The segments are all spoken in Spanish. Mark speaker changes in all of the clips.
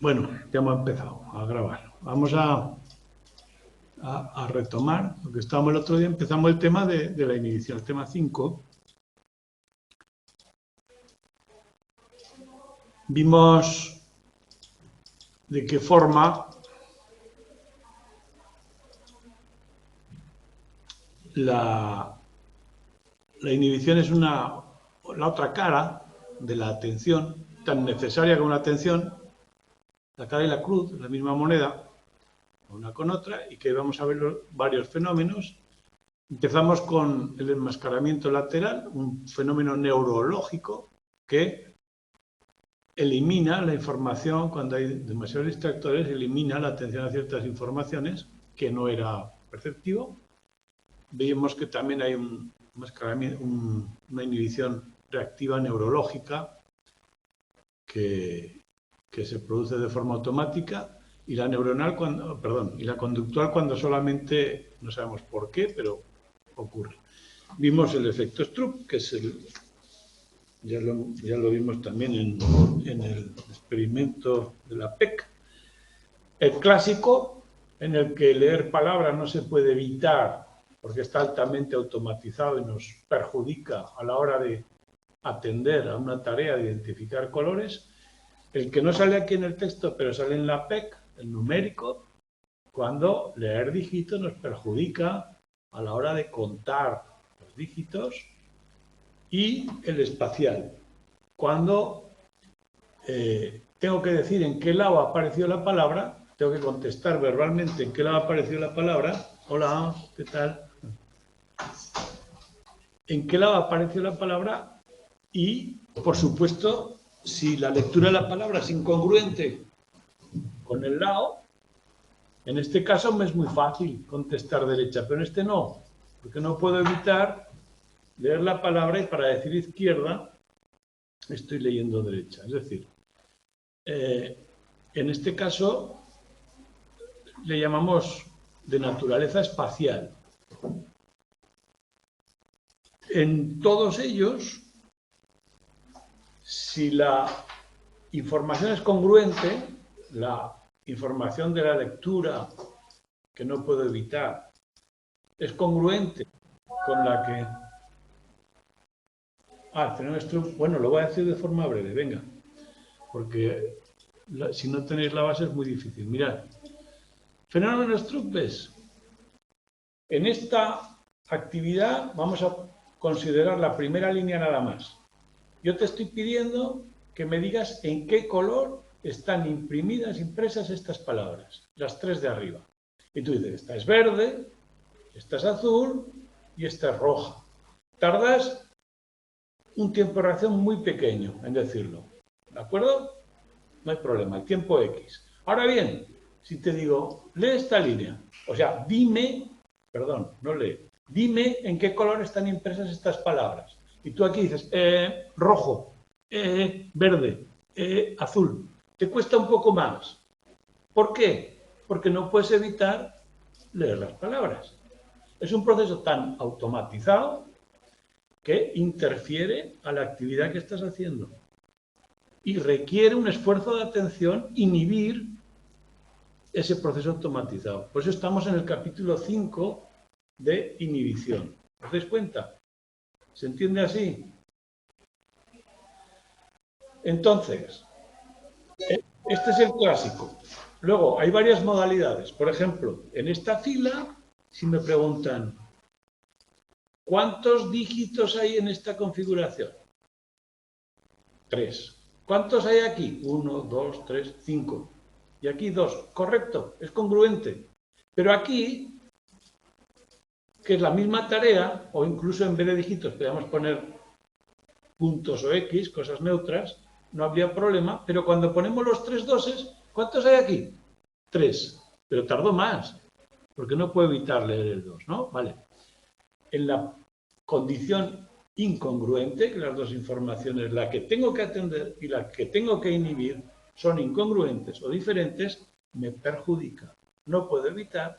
Speaker 1: Bueno, ya hemos empezado a grabar. Vamos a retomar lo que estábamos el otro día. Empezamos el tema de la inhibición, el tema 5. Vimos de qué forma la inhibición es la otra cara de la atención, tan necesaria como la atención, la cara y la cruz, la misma moneda, una con otra, y que vamos a ver varios fenómenos. Empezamos con el enmascaramiento lateral, un fenómeno neurológico que elimina la información, cuando hay demasiados distractores, elimina la atención a ciertas informaciones que no era perceptivo. Vimos que también hay una inhibición reactiva neurológica que se produce de forma automática, y la neuronal y la conductual cuando solamente no sabemos por qué, pero ocurre. Vimos el efecto Stroop, que es ya lo vimos también en el experimento de la PEC. El clásico, en el que leer palabras no se puede evitar porque está altamente automatizado y nos perjudica a la hora de atender a una tarea de identificar colores. El que no sale aquí en el texto, pero sale en la PEC, el numérico, cuando leer dígitos nos perjudica a la hora de contar los dígitos. Y el espacial, cuando tengo que decir en qué lado ha aparecido la palabra, tengo que contestar verbalmente en qué lado ha aparecido la palabra. Hola, ¿qué tal? En qué lado ha aparecido la palabra y, por supuesto, si la lectura de la palabra es incongruente con el lado, en este caso me es muy fácil contestar derecha, pero en este no, porque no puedo evitar leer la palabra y para decir izquierda estoy leyendo derecha. Es decir, en este caso le llamamos de naturaleza espacial. En todos ellos, si la información es congruente, la información de la lectura, que no puedo evitar, es congruente con la que... el fenómeno Stroop, bueno, lo voy a decir de forma breve, venga, porque si no tenéis la base es muy difícil. Mirad, fenómeno Stroop es, en esta actividad vamos a considerar la primera línea nada más. Yo te estoy pidiendo que me digas en qué color están impresas estas palabras, las tres de arriba. Y tú dices, esta es verde, esta es azul y esta es roja. Tardas un tiempo de reacción muy pequeño en decirlo, ¿de acuerdo? No hay problema, el tiempo X. Ahora bien, si te digo, lee esta línea, o sea, dime en qué color están impresas estas palabras. Y tú aquí dices, rojo, verde, azul. Te cuesta un poco más. ¿Por qué? Porque no puedes evitar leer las palabras. Es un proceso tan automatizado que interfiere a la actividad que estás haciendo. Y requiere un esfuerzo de atención inhibir ese proceso automatizado. Por eso estamos en el capítulo 5 de inhibición. ¿Os dais cuenta? ¿Se entiende así? Entonces, este es el clásico. Luego, hay varias modalidades. Por ejemplo, en esta fila, si me preguntan, ¿cuántos dígitos hay en esta configuración? 3. ¿Cuántos hay aquí? 1, 2, 3, 5. Y aquí 2. Correcto, es congruente. Pero aquí, que es la misma tarea, o incluso en vez de dígitos podríamos poner puntos o X, cosas neutras, no habría problema, pero cuando ponemos los 3 doses, ¿cuántos hay aquí? 3. Pero tardó más, porque no puedo evitar leer el 2, ¿no? Vale. En la condición incongruente, que las dos informaciones, la que tengo que atender y la que tengo que inhibir, son incongruentes o diferentes, me perjudica. No puedo evitar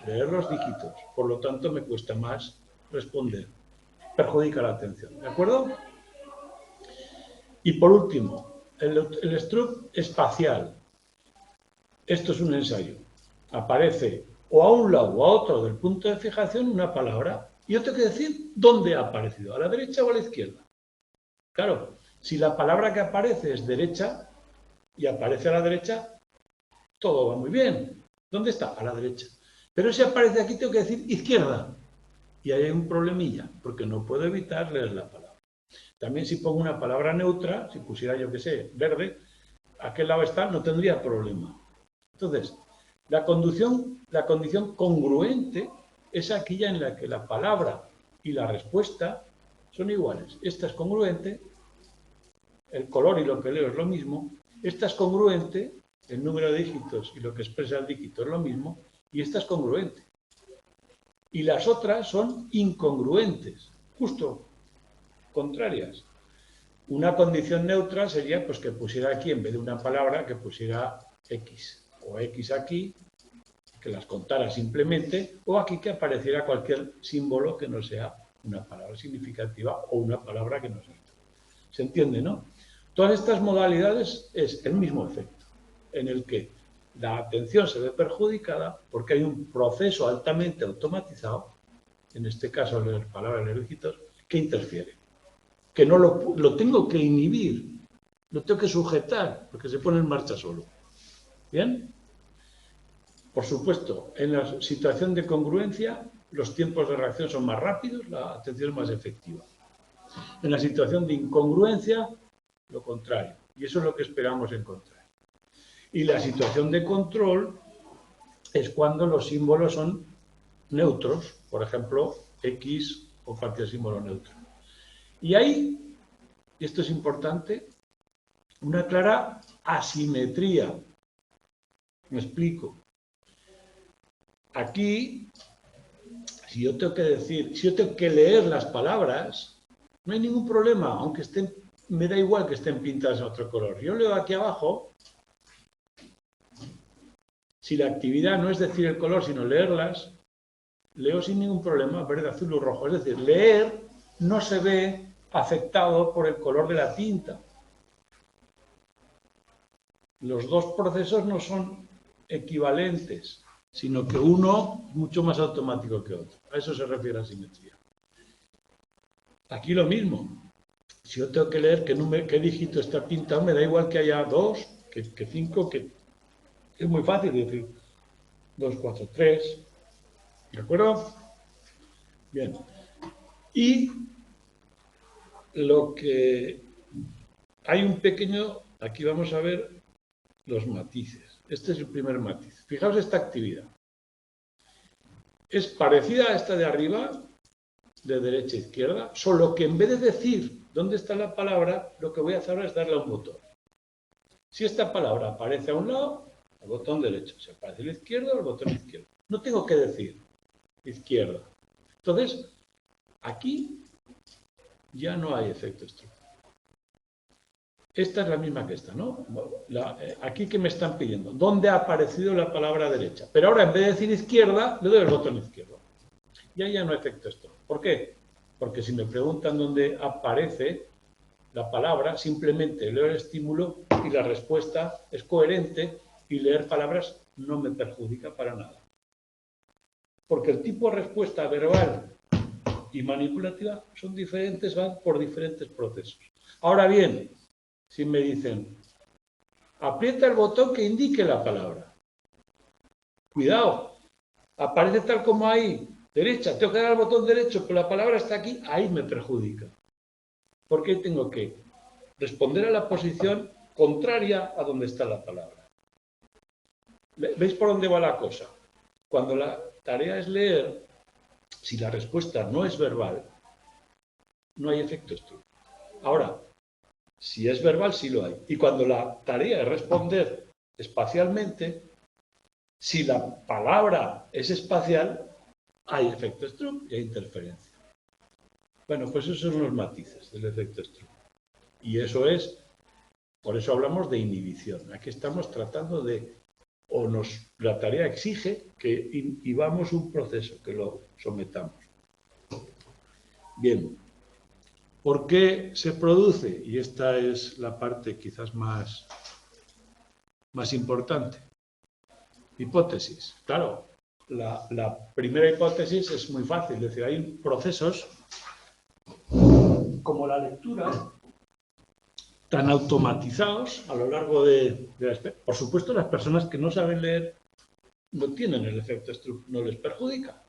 Speaker 1: leer los dígitos, por lo tanto me cuesta más responder. Perjudica la atención, ¿de acuerdo? Y por último, el Stroop espacial. esto es un ensayo. Aparece o a un lado o a otro del punto de fijación una palabra y yo tengo que decir dónde ha aparecido, a la derecha o a la izquierda. Claro, si la palabra que aparece es derecha y aparece a la derecha, todo va muy bien. ¿Dónde está? A la derecha. Pero si aparece aquí tengo que decir izquierda. Y ahí hay un problemilla, porque no puedo evitar leer la palabra. También si pongo una palabra neutra, si pusiera yo que sé, verde, a qué lado está, no tendría problema. Entonces, la condición congruente es aquella en la que la palabra y la respuesta son iguales. Esta es congruente, el color y lo que leo es lo mismo. Esta es congruente, el número de dígitos y lo que expresa el dígito es lo mismo. Y esta es congruente. Y las otras son incongruentes, justo contrarias. Una condición neutra sería pues que pusiera aquí, en vez de una palabra, que pusiera X. O X aquí, que las contara simplemente, o aquí que apareciera cualquier símbolo que no sea una palabra significativa o una palabra que no sea. ¿Se entiende, no? Todas estas modalidades es el mismo efecto, en el que la atención se ve perjudicada porque hay un proceso altamente automatizado, en este caso leer palabras, leer dígitos, que interfiere. Que no lo tengo que inhibir, lo tengo que sujetar, porque se pone en marcha solo. ¿Bien? Por supuesto, en la situación de congruencia, los tiempos de reacción son más rápidos, la atención es más efectiva. En la situación de incongruencia, lo contrario. Y eso es lo que esperamos encontrar. Y la situación de control es cuando los símbolos son neutros, por ejemplo, X o cualquier símbolo neutro. Y hay, y esto es importante, una clara asimetría. Me explico. Aquí, si yo tengo que decir, si yo tengo que leer las palabras, no hay ningún problema, aunque estén, me da igual que estén pintadas en otro color. Yo leo aquí abajo, si la actividad no es decir el color, sino leerlas, leo sin ningún problema, verde, azul o rojo. Es decir, leer no se ve afectado por el color de la tinta. Los dos procesos no son equivalentes, sino que uno es mucho más automático que otro. A eso se refiere a simetría. Aquí lo mismo. Si yo tengo que leer qué dígito está pintado, me da igual que haya 2, que 5, que es muy fácil decir 2, 4, 3. ¿De acuerdo? Bien. Y lo que hay un pequeño, aquí vamos a ver los matices. Este es el primer matiz. Fijaos esta actividad. Es parecida a esta de arriba, de derecha a izquierda, solo que en vez de decir dónde está la palabra, lo que voy a hacer ahora es darle a un botón. Si esta palabra aparece a un lado, el botón derecho. Si aparece a la izquierda, el botón izquierdo. No tengo que decir izquierda. Entonces, aquí ya no hay efecto estructural. Esta es la misma que esta, ¿no? Aquí que me están pidiendo, ¿dónde ha aparecido la palabra derecha? Pero ahora, en vez de decir izquierda, le doy el botón izquierdo. Y ahí ya no hay efecto esto. ¿Por qué? Porque si me preguntan dónde aparece la palabra, simplemente leo el estímulo y la respuesta es coherente y leer palabras no me perjudica para nada. Porque el tipo de respuesta verbal y manipulativa son diferentes, van por diferentes procesos. Ahora bien, si me dicen, aprieta el botón que indique la palabra. Cuidado, aparece tal como ahí, derecha, tengo que dar al botón derecho, pero la palabra está aquí, ahí me perjudica. Porque tengo que responder a la posición contraria a donde está la palabra. ¿Veis por dónde va la cosa? Cuando la tarea es leer, si la respuesta no es verbal, no hay efecto estructural. Ahora, si es verbal, sí lo hay. Y cuando la tarea es responder espacialmente, si la palabra es espacial, hay efecto Stroop y hay interferencia. Bueno, pues esos son los matices del efecto Stroop. Y eso es, por eso hablamos de inhibición. Aquí estamos tratando de, la tarea exige que inhibamos un proceso, que lo sometamos. Bien, ¿por qué se produce? Y esta es la parte quizás más importante. Hipótesis. Claro, la primera hipótesis es muy fácil. Es decir, hay procesos como la lectura tan automatizados a lo largo de por supuesto, las personas que no saben leer no tienen el efecto Stroop, no les perjudica.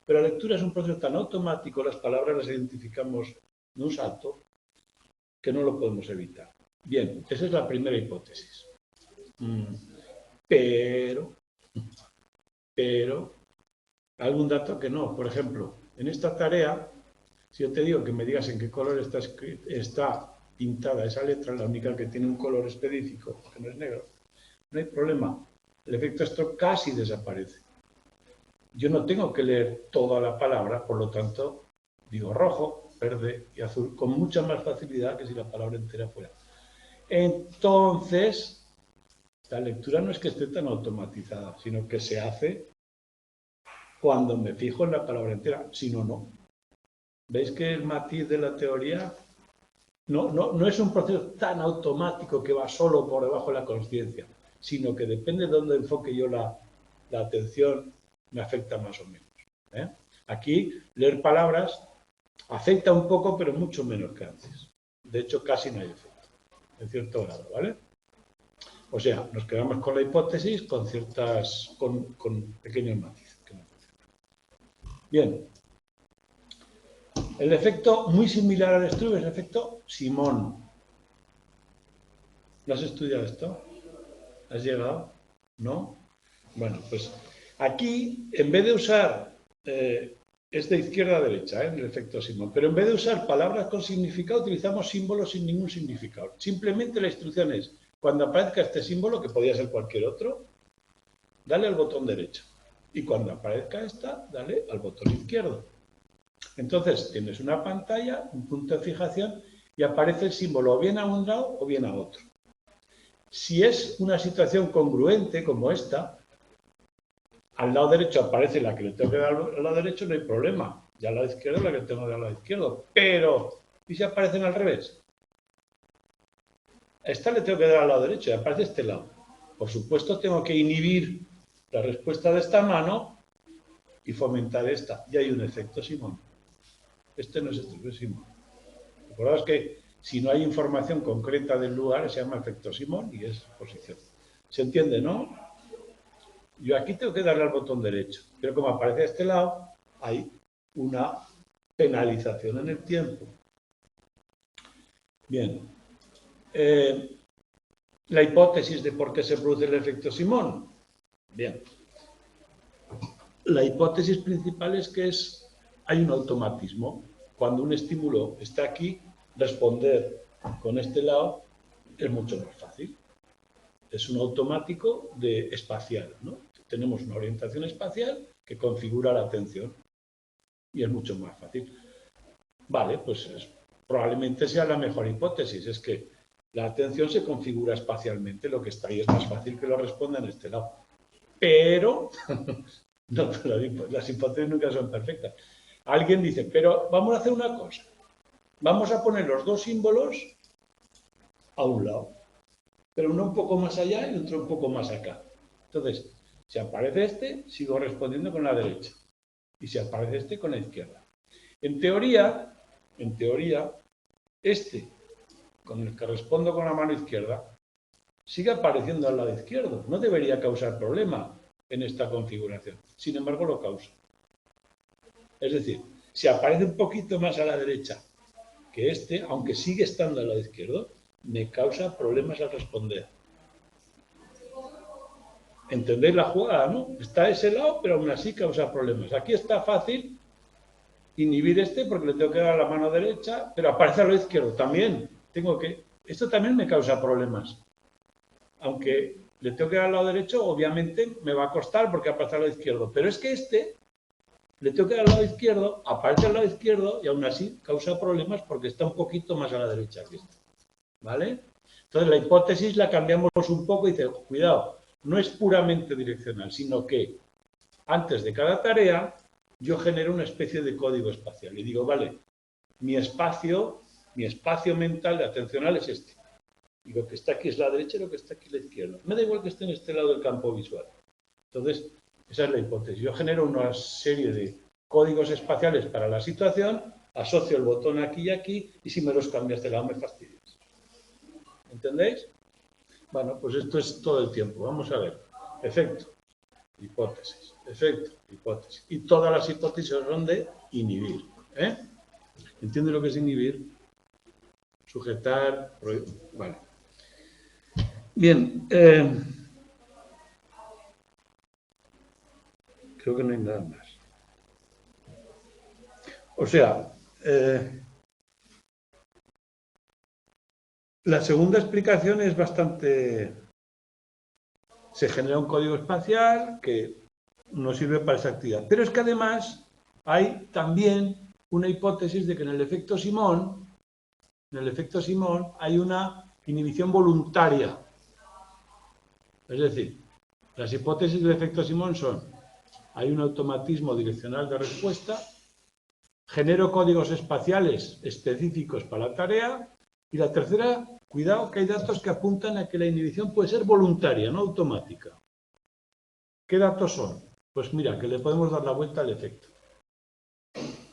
Speaker 1: Pero la lectura es un proceso tan automático, las palabras las identificamos de un salto, que no lo podemos evitar. Bien, esa es la primera hipótesis. Pero, algún dato que no. Por ejemplo, en esta tarea, si yo te digo que me digas en qué color está pintada esa letra, la única que tiene un color específico, que no es negro, no hay problema. El efecto Stroop casi desaparece. Yo no tengo que leer toda la palabra, por lo tanto, digo rojo, verde y azul con mucha más facilidad que si la palabra entera fuera. Entonces, la lectura no es que esté tan automatizada, sino que se hace cuando me fijo en la palabra entera, si no, no. ¿Veis que el matiz de la teoría no es un proceso tan automático que va solo por debajo de la consciencia, sino que depende de dónde enfoque yo la atención, me afecta más o menos. Aquí, leer palabras afecta un poco, pero mucho menos que antes. De hecho, casi no hay efecto, en cierto grado, ¿vale? O sea, nos quedamos con la hipótesis con pequeños matices. Bien. El efecto muy similar al Stroop es el efecto Simón. ¿Lo has estudiado esto? ¿Has llegado? ¿No? Bueno, pues aquí, en vez de usar, es de izquierda a derecha, el efecto Simón, pero en vez de usar palabras con significado, utilizamos símbolos sin ningún significado. Simplemente la instrucción es, cuando aparezca este símbolo, que podría ser cualquier otro, dale al botón derecho. Y cuando aparezca esta, dale al botón izquierdo. Entonces, tienes una pantalla, un punto de fijación, y aparece el símbolo o bien a un lado o bien a otro. Si es una situación congruente como esta, al lado derecho aparece la que le tengo que dar al lado derecho, no hay problema. Y al lado izquierdo la que tengo que dar al lado izquierdo. Pero, ¿y si aparecen al revés? A esta le tengo que dar al lado derecho y aparece este lado. Por supuesto, tengo que inhibir la respuesta de esta mano y fomentar esta. Y hay un efecto Simón. Este no es efecto Simón. Recordaos que si no hay información concreta del lugar, se llama efecto Simón y es posición. ¿Se entiende, no? Yo aquí tengo que darle al botón derecho, pero como aparece a este lado, hay una penalización en el tiempo. Bien. La hipótesis de por qué se produce el efecto Simón. Bien. La hipótesis principal es que hay un automatismo. Cuando un estímulo está aquí, responder con este lado es mucho más fácil. Es un automático espacial, ¿no? Tenemos una orientación espacial que configura la atención y es mucho más fácil. Vale, pues probablemente sea la mejor hipótesis, es que la atención se configura espacialmente, lo que está ahí es más fácil que lo responda en este lado. Pero, no, las hipótesis nunca son perfectas. Alguien dice, pero vamos a hacer una cosa, vamos a poner los dos símbolos a un lado, pero uno un poco más allá y otro un poco más acá. Entonces, si aparece este, sigo respondiendo con la derecha. Y si aparece este, con la izquierda. En teoría, este, con el que respondo con la mano izquierda, sigue apareciendo al lado izquierdo. No debería causar problema en esta configuración. Sin embargo, lo causa. Es decir, si aparece un poquito más a la derecha que este, aunque sigue estando al lado izquierdo, me causa problemas al responder. ¿Entendéis la jugada, no? Está a ese lado, pero aún así causa problemas. Aquí está fácil inhibir este porque le tengo que dar a la mano derecha, pero aparece al lado izquierdo. También esto también me causa problemas. Aunque le tengo que dar al lado derecho, obviamente me va a costar porque aparece al lado izquierdo. Pero es que este le tengo que dar al lado izquierdo, aparece al lado izquierdo y aún así causa problemas porque está un poquito más a la derecha que este. ¿Vale? Entonces la hipótesis la cambiamos un poco y dice, cuidado, no es puramente direccional, sino que antes de cada tarea yo genero una especie de código espacial y digo, vale, mi espacio mental de atencional es este. Y lo que está aquí es la derecha y lo que está aquí es la izquierda. Me da igual que esté en este lado del campo visual. Entonces, esa es la hipótesis. Yo genero una serie de códigos espaciales para la situación, asocio el botón aquí y aquí, y si me los cambias de lado me fastidias. ¿Entendéis? Bueno, pues esto es todo el tiempo. Vamos a ver. Efecto, hipótesis, efecto, hipótesis. Y todas las hipótesis son de inhibir. ¿Entiende lo que es inhibir? Sujetar, vale. Bien, creo que no hay nada más. O sea, la segunda explicación es bastante... Se genera un código espacial que nos sirve para esa actividad. Pero es que además hay también una hipótesis de que en el efecto Simón hay una inhibición voluntaria. Es decir, las hipótesis del efecto Simón son: hay un automatismo direccional de respuesta, genero códigos espaciales específicos para la tarea, y la tercera, cuidado, que hay datos que apuntan a que la inhibición puede ser voluntaria, no automática. ¿Qué datos son? Pues mira, que le podemos dar la vuelta al efecto.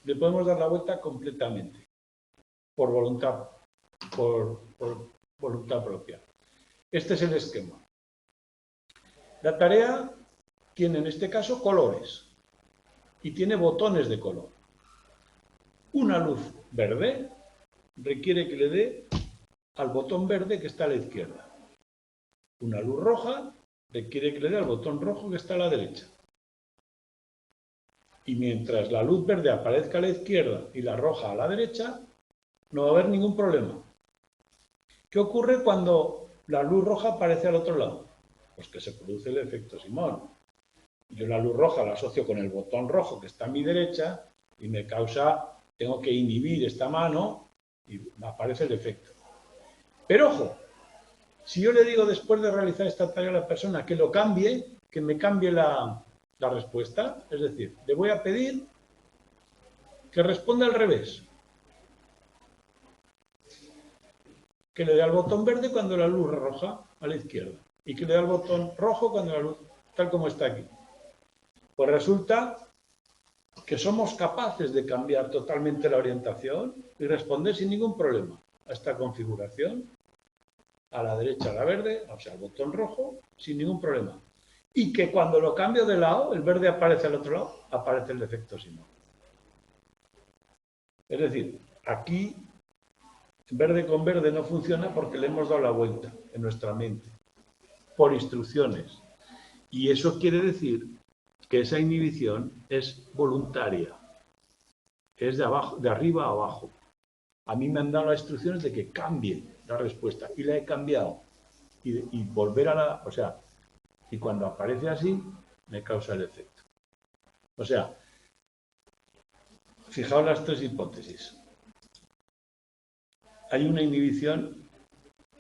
Speaker 1: Le podemos dar la vuelta completamente, por voluntad propia. Este es el esquema. La tarea tiene en este caso colores y tiene botones de color. Una luz verde requiere que le dé al botón verde que está a la izquierda. Una luz roja requiere que le dé al botón rojo que está a la derecha. Y mientras la luz verde aparezca a la izquierda y la roja a la derecha, no va a haber ningún problema. ¿Qué ocurre cuando la luz roja aparece al otro lado? Pues que se produce el efecto Simón. Yo la luz roja la asocio con el botón rojo que está a mi derecha y me causa, tengo que inhibir esta mano y aparece el efecto. Pero ojo, si yo le digo después de realizar esta tarea a la persona que lo cambie, que me cambie la respuesta, es decir, le voy a pedir que responda al revés. Que le dé al botón verde cuando la luz roja a la izquierda y que le dé al botón rojo cuando la luz, tal como está aquí. Pues resulta que somos capaces de cambiar totalmente la orientación y responder sin ningún problema a esta configuración, a la derecha a la verde, o sea, al botón rojo, sin ningún problema. Y que cuando lo cambio de lado, el verde aparece al otro lado, aparece el efecto Simón. Es decir, aquí verde con verde no funciona porque le hemos dado la vuelta en nuestra mente, por instrucciones. Y eso quiere decir que esa inhibición es voluntaria, es de arriba a abajo. A mí me han dado las instrucciones de que cambie la respuesta y la he cambiado. Y volver a la... O sea, y cuando aparece así, me causa el efecto. O sea, fijaos las tres hipótesis. Hay una inhibición,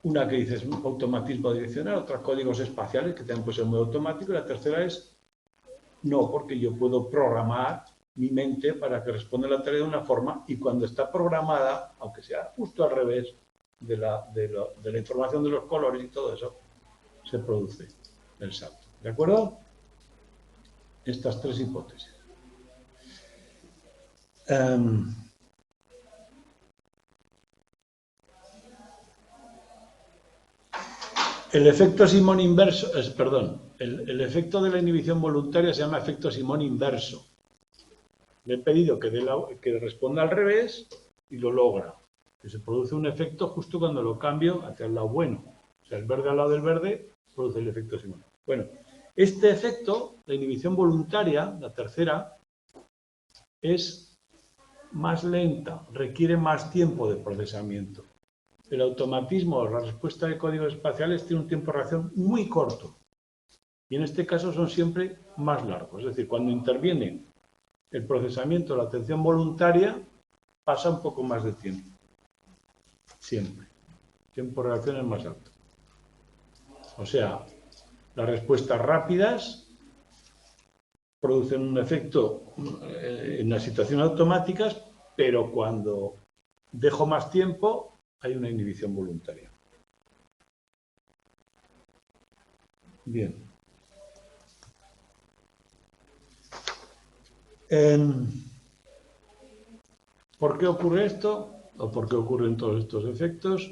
Speaker 1: una que dice es un automatismo direccional, otra códigos espaciales que también puede ser muy automático, y la tercera es no, porque yo puedo programar mi mente para que responda a la tarea de una forma, y cuando está programada, aunque sea justo al revés de la información de los colores y todo eso, se produce el salto. ¿De acuerdo? Estas tres hipótesis. El efecto Simón inverso, perdón, el efecto de la inhibición voluntaria se llama efecto Simón inverso. Le he pedido que responda al revés y lo logra. Que se produce un efecto justo cuando lo cambio hacia el lado bueno. O sea, el verde al lado del verde produce el efecto Simón. Bueno, este efecto, la inhibición voluntaria, la tercera, es más lenta, requiere más tiempo de procesamiento. El automatismo, la respuesta de códigos espaciales tiene un tiempo de reacción muy corto. Y en este caso son siempre más largos. Es decir, cuando intervienen el procesamiento, la atención voluntaria, pasa un poco más de tiempo. Siempre. El tiempo de reacción es más alto. O sea, las respuestas rápidas producen un efecto en las situaciones automáticas, pero cuando dejo más tiempo, hay una inhibición voluntaria. Bien. ¿Por qué ocurre esto? ¿O por qué ocurren todos estos efectos?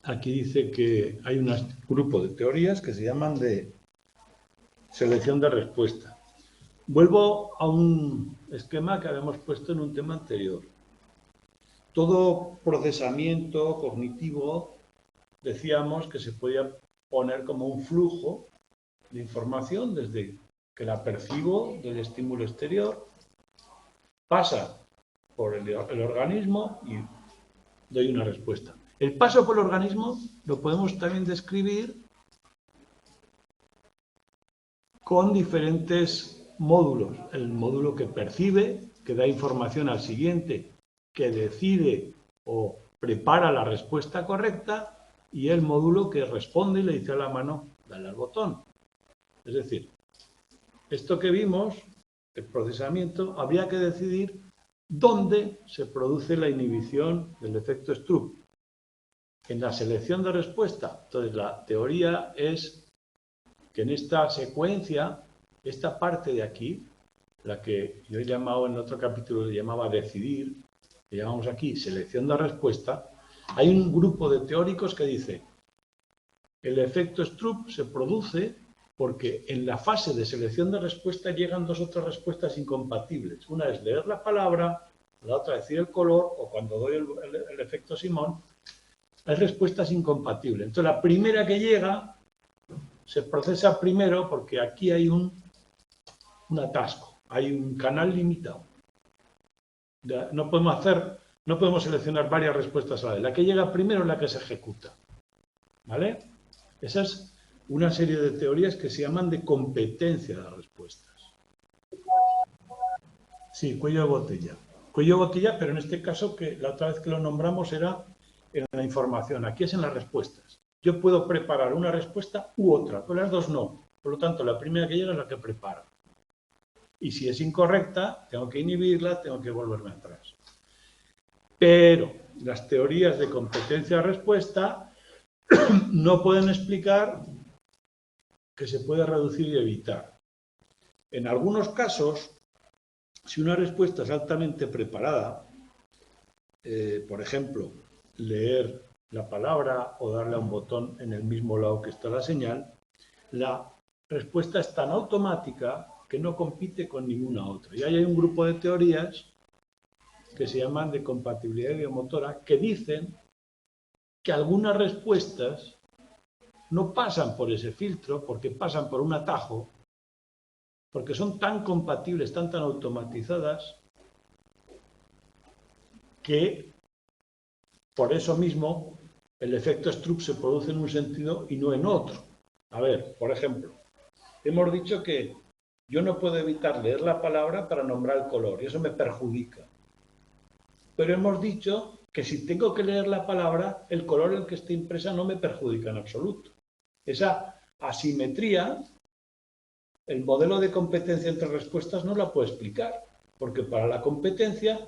Speaker 1: Aquí dice que hay un grupo de teorías que se llaman de selección de respuesta. Vuelvo a un esquema que habíamos puesto en un tema anterior. Todo procesamiento cognitivo, decíamos que se podía poner como un flujo de información desde que la percibo del estímulo exterior, pasa por el organismo y doy una respuesta. El paso por el organismo lo podemos también describir con diferentes módulos. El módulo que percibe, que da información al siguiente, que decide o prepara la respuesta correcta, y el módulo que responde y le dice a la mano, dale al botón. Es decir, esto que vimos, el procesamiento, habría que decidir dónde se produce la inhibición del efecto Stroop. En la selección de respuesta. Entonces, la teoría es que en esta secuencia, esta parte de aquí, la que yo he llamado en otro capítulo, le llamaba decidir, le llamamos aquí selección de respuesta, hay un grupo de teóricos que dice el efecto Stroop se produce porque en la fase de selección de respuesta llegan dos otras respuestas incompatibles. Una es leer la palabra, la otra decir el color, o cuando doy el efecto Simón, hay respuestas incompatibles. Entonces, la primera que llega se procesa primero porque aquí hay un atasco, hay un canal limitado. No podemos seleccionar varias respuestas a la vez. La que llega primero es la que se ejecuta. ¿Vale? Esa es una serie de teorías que se llaman de competencia de las respuestas. Sí, cuello de botella. Cuello de botella, pero en este caso, que la otra vez que lo nombramos era en la información. Aquí es en las respuestas. Yo puedo preparar una respuesta u otra, pero las dos no. Por lo tanto, la primera que llega es la que preparo. Y si es incorrecta, tengo que inhibirla, tengo que volverme atrás. Pero las teorías de competencia-respuesta no pueden explicar que se puede reducir y evitar. En algunos casos, si una respuesta es altamente preparada, por ejemplo, leer la palabra o darle a un botón en el mismo lado que está la señal, la respuesta es tan automática que no compite con ninguna otra. Y ahí hay un grupo de teorías que se llaman de compatibilidad idiomotora que dicen que algunas respuestas no pasan por ese filtro porque pasan por un atajo, porque son tan compatibles, tan automatizadas, que por eso mismo el efecto Stroop se produce en un sentido y no en otro. A ver, por ejemplo, hemos dicho que yo no puedo evitar leer la palabra para nombrar el color y eso me perjudica. Pero hemos dicho que si tengo que leer la palabra, el color en el que esté impresa no me perjudica en absoluto. Esa asimetría, el modelo de competencia entre respuestas no la puede explicar, porque para la competencia,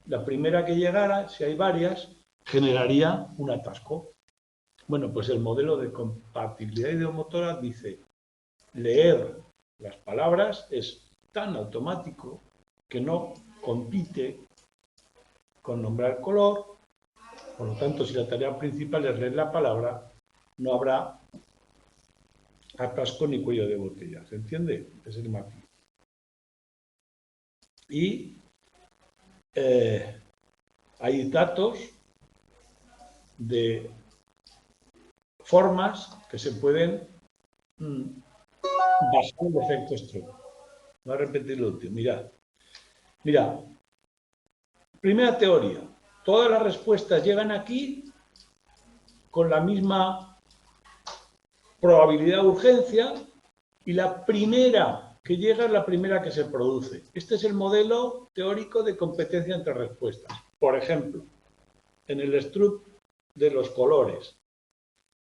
Speaker 1: la primera que llegara, si hay varias, generaría un atasco. Bueno, pues el modelo de compatibilidad idiomotora dice, leer las palabras es tan automático que no compite con nombrar color, por lo tanto, si la tarea principal es leer la palabra, no habrá atasco ni cuello de botella. ¿Se entiende? Es el matiz. Y hay datos de formas que se pueden basar el efecto Stroop. Voy a repetir lo último. Mirad. Primera teoría. Todas las respuestas llegan aquí con la misma probabilidad de urgencia y la primera que llega es la primera que se produce. Este es el modelo teórico de competencia entre respuestas. Por ejemplo, en el Stroop de los colores,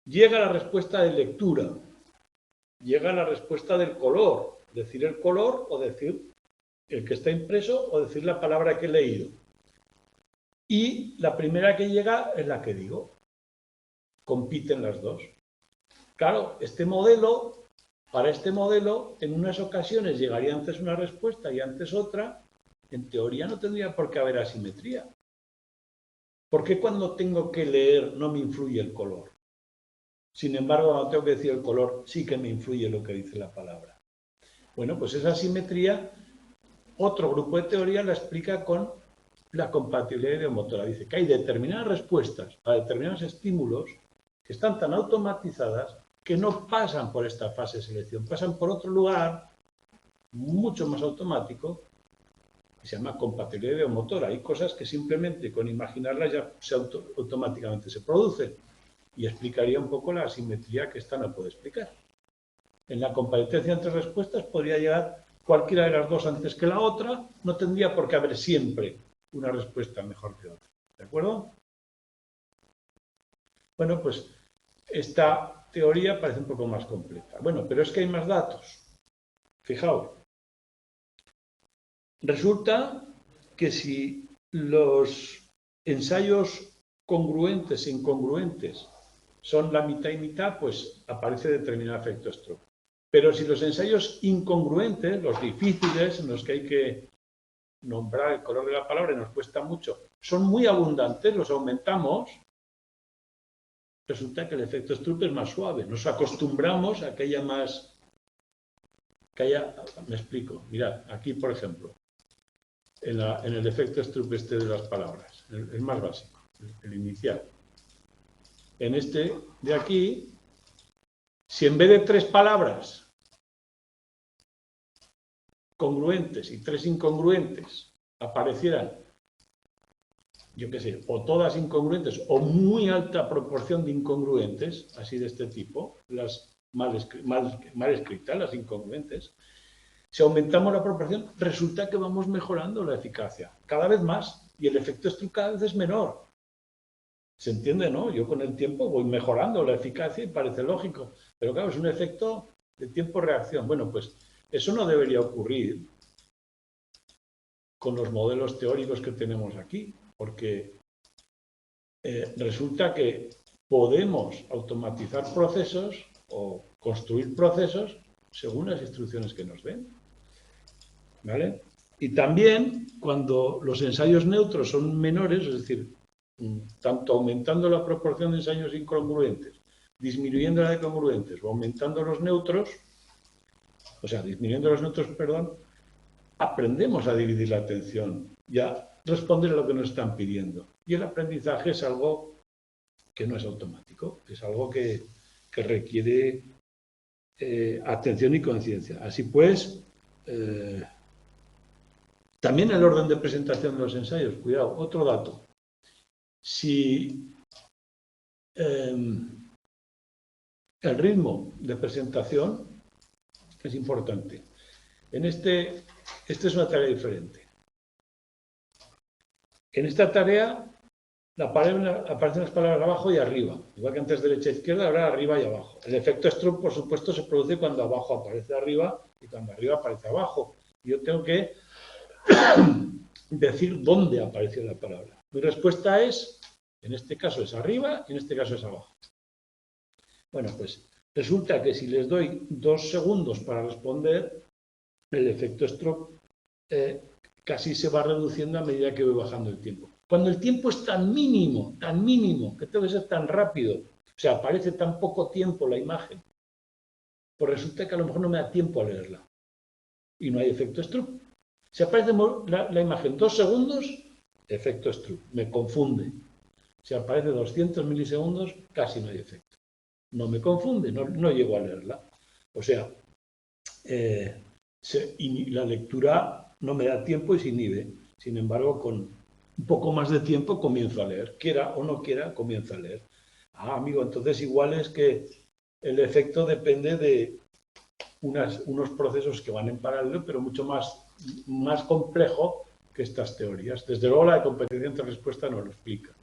Speaker 1: llega la respuesta de lectura, llega la respuesta del color, decir el color o decir el que está impreso o decir la palabra que he leído. Y la primera que llega es la que digo. Compiten las dos. Claro, este modelo Para este modelo, en unas ocasiones llegaría antes una respuesta y antes otra. En teoría no tendría por qué haber asimetría. ¿Por qué cuando tengo que leer no me influye el color? Sin embargo, cuando tengo que decir el color, sí que me influye lo que dice la palabra. Bueno, pues esa asimetría, otro grupo de teoría la explica con la compatibilidad ideomotora. Dice que hay determinadas respuestas a determinados estímulos que están tan automatizadas que no pasan por esta fase de selección, pasan por otro lugar mucho más automático, que se llama compatibilidad ideomotora. Hay cosas que simplemente con imaginarlas ya automáticamente se producen. Y explicaría un poco la asimetría que esta no puede explicar. En la competencia entre respuestas podría llegar cualquiera de las dos antes que la otra, no tendría por qué haber siempre una respuesta mejor que otra. ¿De acuerdo? Bueno, pues esta teoría parece un poco más completa. Bueno, pero es que hay más datos. Fijaos. Resulta que si los ensayos congruentes e incongruentes son la mitad y mitad, pues aparece determinado efecto Stroop. Pero si los ensayos incongruentes, los difíciles, en los que hay que nombrar el color de la palabra y nos cuesta mucho, son muy abundantes, los aumentamos, resulta que el efecto Stroop es más suave. Nos acostumbramos a que haya más... me explico. Mirad, aquí por ejemplo, en el efecto Stroop de las palabras, el más básico, el inicial. En este de aquí, si en vez de 3 palabras congruentes y 3 incongruentes aparecieran, yo qué sé, o todas incongruentes o muy alta proporción de incongruentes, así de este tipo, las mal escritas, las incongruentes, si aumentamos la proporción, resulta que vamos mejorando la eficacia cada vez más y el efecto Stroop cada vez es menor. ¿Se entiende, no? Yo con el tiempo voy mejorando la eficacia y parece lógico, pero claro, es un efecto de tiempo-reacción. Bueno, pues eso no debería ocurrir con los modelos teóricos que tenemos aquí, porque resulta que podemos automatizar procesos o construir procesos según las instrucciones que nos den. ¿Vale? Y también cuando los ensayos neutros son menores, es decir, tanto aumentando la proporción de ensayos incongruentes, disminuyendo la de congruentes o aumentando los neutros, o sea, disminuyendo los neutros, perdón, aprendemos a dividir la atención y a responder a lo que nos están pidiendo. Y el aprendizaje es algo que no es automático, es algo que requiere atención y conciencia. Así pues, también el orden de presentación de los ensayos. Cuidado, otro dato. Si el ritmo de presentación es importante. En esta es una tarea diferente. En esta tarea aparecen las palabras abajo y arriba. Igual que antes derecha e izquierda, ahora arriba y abajo. El efecto Stroop, por supuesto, se produce cuando abajo aparece arriba y cuando arriba aparece abajo. Yo tengo que decir dónde apareció la palabra. Mi respuesta es, en este caso es arriba y en este caso es abajo. Bueno, pues resulta que si les doy 2 segundos para responder, el efecto Stroop casi se va reduciendo a medida que voy bajando el tiempo. Cuando el tiempo es tan mínimo, que tengo que ser tan rápido, o sea, aparece tan poco tiempo la imagen, pues resulta que a lo mejor no me da tiempo a leerla. Y no hay efecto Stroop. Si aparece la imagen 2 segundos, efecto Stroop, me confunde. Si aparece 200 milisegundos, casi no hay efecto. No me confunde, no llego a leerla. O sea, la lectura no me da tiempo y se inhibe. Sin embargo, con un poco más de tiempo comienzo a leer. Quiera o no quiera, comienzo a leer. Ah, amigo, entonces igual es que el efecto depende de unos procesos que van en paralelo, pero mucho más complejo que estas teorías. Desde luego la de competencia entre respuesta no lo explica.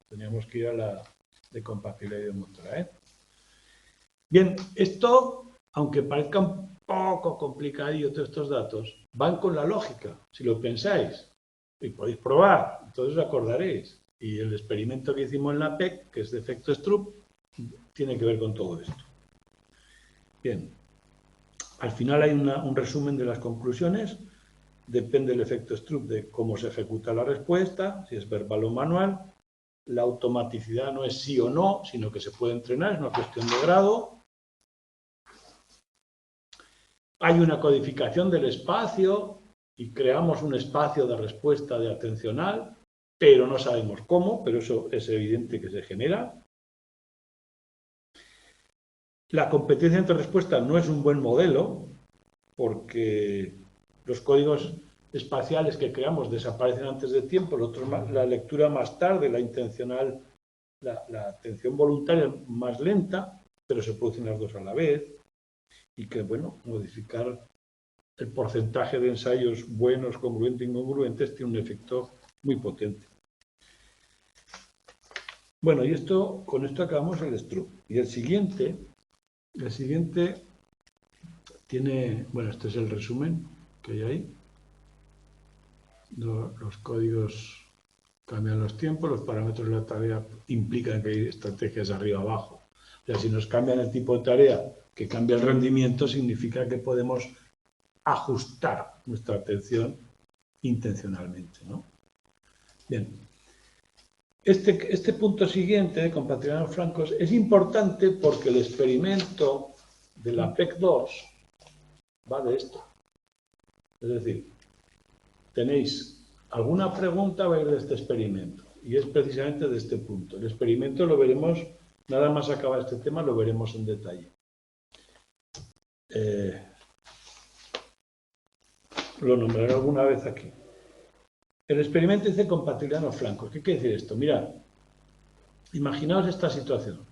Speaker 1: Teníamos que ir a la de compatibilidad ideomotora. Bien, esto, aunque parezca un poco complicadillo todos estos datos, van con la lógica, si lo pensáis. Y podéis probar, entonces os acordaréis. Y el experimento que hicimos en la PEC, que es de efecto Stroop, tiene que ver con todo esto. Bien, al final hay un resumen de las conclusiones. Depende del efecto Stroop de cómo se ejecuta la respuesta, si es verbal o manual. La automaticidad no es sí o no, sino que se puede entrenar, es una cuestión de grado. Hay una codificación del espacio y creamos un espacio de respuesta de atencional, pero no sabemos cómo, pero eso es evidente que se genera. La competencia entre respuestas no es un buen modelo, porque los códigos espaciales que creamos desaparecen antes de tiempo, la lectura más tarde, la intencional, la atención voluntaria más lenta, pero se producen las dos a la vez, y que, bueno, modificar el porcentaje de ensayos buenos, congruentes e incongruentes tiene un efecto muy potente. Bueno, y con esto acabamos el Stroop. Y el siguiente tiene, bueno, este es el resumen que hay ahí. Los códigos cambian los tiempos, los parámetros de la tarea implican que hay estrategias arriba abajo. O sea, si nos cambian el tipo de tarea que cambia el rendimiento, significa que podemos ajustar nuestra atención intencionalmente, ¿no? Bien. Este punto siguiente de compatibilidad en los flancos es importante porque el experimento de la PEC 2 va de esto. Es decir, tenéis alguna pregunta, va a ir de este experimento, y es precisamente de este punto. El experimento lo veremos, nada más acabar este tema, lo veremos en detalle. Lo nombraré alguna vez aquí. El experimento dice compatibilidad en los flancos. ¿Qué quiere decir esto? Mirad, imaginaos esta situación,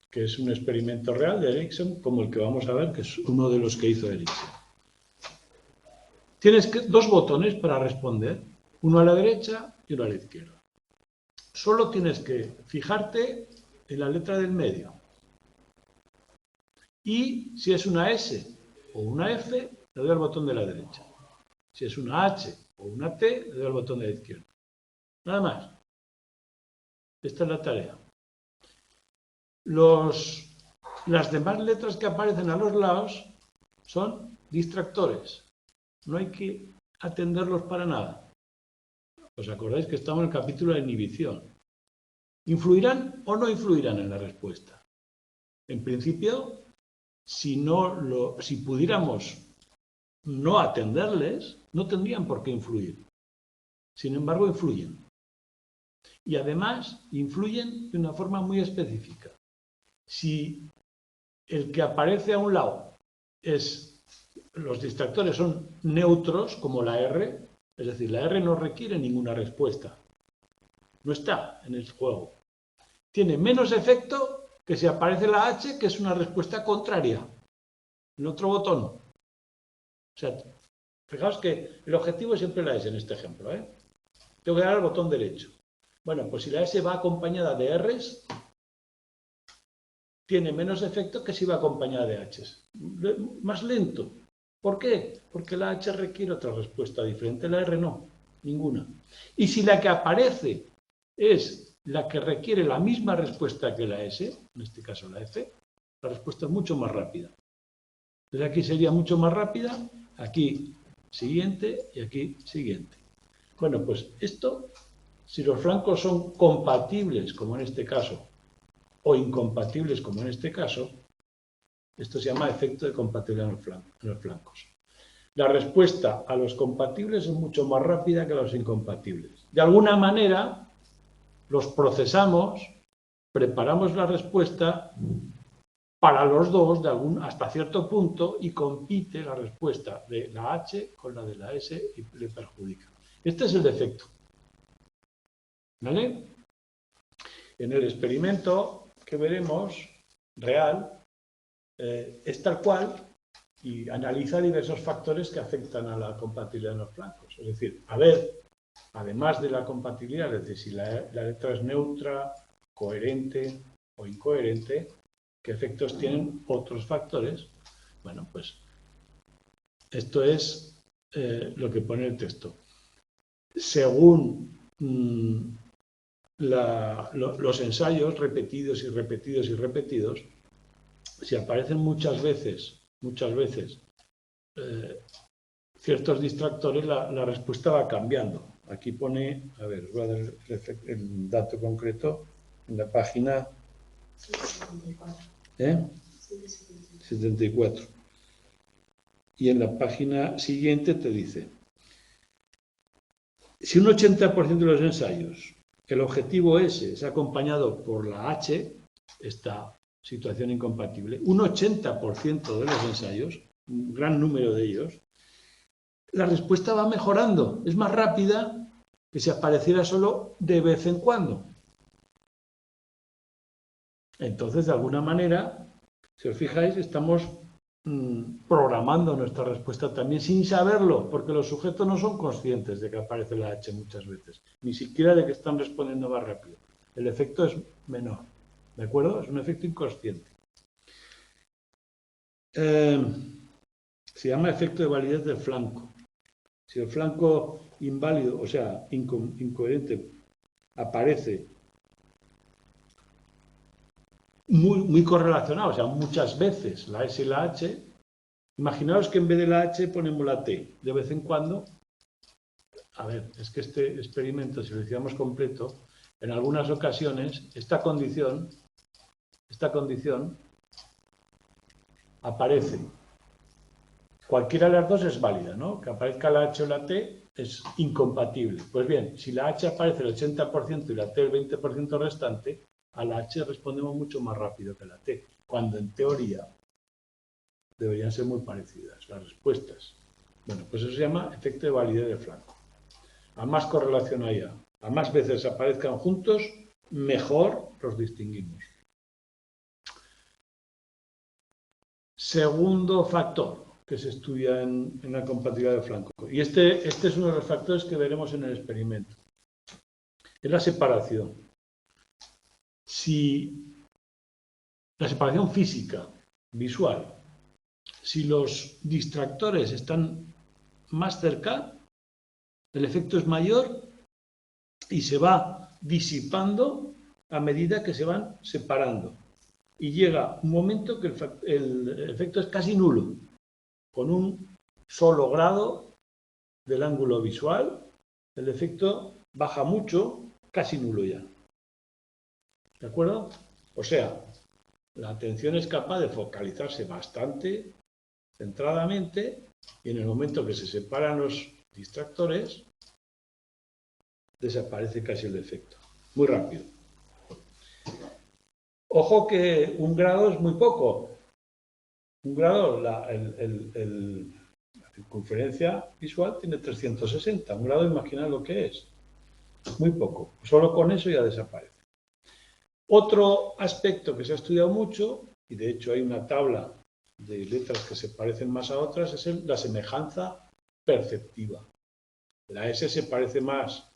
Speaker 1: que es un experimento real de Ericsson, como el que vamos a ver, que es uno de los que hizo Ericsson. Tienes dos botones para responder, uno a la derecha y uno a la izquierda. Solo tienes que fijarte en la letra del medio. Y si es una S o una F, le doy al botón de la derecha. Si es una H o una T, le doy al botón de la izquierda. Nada más. Esta es la tarea. Las demás letras que aparecen a los lados son distractores. No hay que atenderlos para nada. ¿Os acordáis que estamos en el capítulo de inhibición? ¿Influirán o no influirán en la respuesta? En principio, si pudiéramos no atenderles, no tendrían por qué influir. Sin embargo, influyen. Y además, influyen de una forma muy específica. Si el que aparece a un lado los distractores son neutros, como la R, es decir, la R no requiere ninguna respuesta. No está en el juego. Tiene menos efecto que si aparece la H, que es una respuesta contraria, en otro botón. O sea, fijaos que el objetivo es siempre la S en este ejemplo, ¿eh? Tengo que dar al botón derecho. Bueno, pues si la S va acompañada de Rs, tiene menos efecto que si va acompañada de Hs. Más lento. ¿Por qué? Porque la H requiere otra respuesta diferente, la R no, ninguna. Y si la que aparece es la que requiere la misma respuesta que la S, en este caso la F, la respuesta es mucho más rápida. Entonces aquí sería mucho más rápida, aquí siguiente y aquí siguiente. Bueno, pues esto, si los flancos son compatibles, como en este caso, o incompatibles, como en este caso, esto se llama efecto de compatibilidad en los flancos. La respuesta a los compatibles es mucho más rápida que a los incompatibles. De alguna manera, los procesamos, preparamos la respuesta para los dos hasta cierto punto y compite la respuesta de la H con la de la S y le perjudica. Este es el defecto. ¿Vale? En el experimento que veremos, real, es tal cual y analiza diversos factores que afectan a la compatibilidad en los flancos. Es decir, a ver, además de la compatibilidad, es decir, si la letra es neutra, coherente o incoherente, ¿qué efectos tienen otros factores? Bueno, pues esto es lo que pone el texto. Según los ensayos repetidos y repetidos y repetidos, si aparecen muchas veces, ciertos distractores, la respuesta va cambiando. Aquí pone, a ver, os voy a dar el dato concreto en la página 74. Y en la página siguiente te dice, si un 80% de los ensayos, el objetivo S es acompañado por la H, esta situación incompatible, un 80% de los ensayos, un gran número de ellos, la respuesta va mejorando, es más rápida que si apareciera solo de vez en cuando. Entonces, de alguna manera, si os fijáis, estamos programando nuestra respuesta también sin saberlo, porque los sujetos no son conscientes de que aparece la H muchas veces, ni siquiera de que están respondiendo más rápido. El efecto es menor, ¿de acuerdo? Es un efecto inconsciente. Se llama efecto de validez del flanco. Si el flanco inválido, o sea, incoherente, aparece muy correlacionado, o sea, muchas veces la S y la H, imaginaos que en vez de la H ponemos la T de vez en cuando. A ver, es que este experimento, si lo hiciéramos completo, en algunas ocasiones esta condición aparece. Cualquiera de las dos es válida, ¿no? Que aparezca la H o la T es incompatible. Pues bien, si la H aparece el 80% y la T el 20% restante, a la H respondemos mucho más rápido que a la T, cuando en teoría deberían ser muy parecidas las respuestas. Bueno, pues eso se llama efecto de validez de flanco. A más correlación haya, a más veces aparezcan juntos, mejor los distinguimos. Segundo factor que se estudia en la compatibilidad de flanco. Y este es uno de los factores que veremos en el experimento. Es la separación. Si la separación física, visual, si los distractores están más cerca, el efecto es mayor y se va disipando a medida que se van separando. Y llega un momento que el efecto es casi nulo, con un solo grado del ángulo visual, el efecto baja mucho, casi nulo ya. ¿De acuerdo? O sea, la atención es capaz de focalizarse bastante centradamente y en el momento que se separan los distractores, desaparece casi el efecto. Muy rápido. Ojo que un grado es muy poco. Un grado, la circunferencia visual tiene 360. Un grado, imaginad lo que es. Muy poco. Solo con eso ya desaparece. Otro aspecto que se ha estudiado mucho, y de hecho hay una tabla de letras que se parecen más a otras, es la semejanza perceptiva. La S se parece más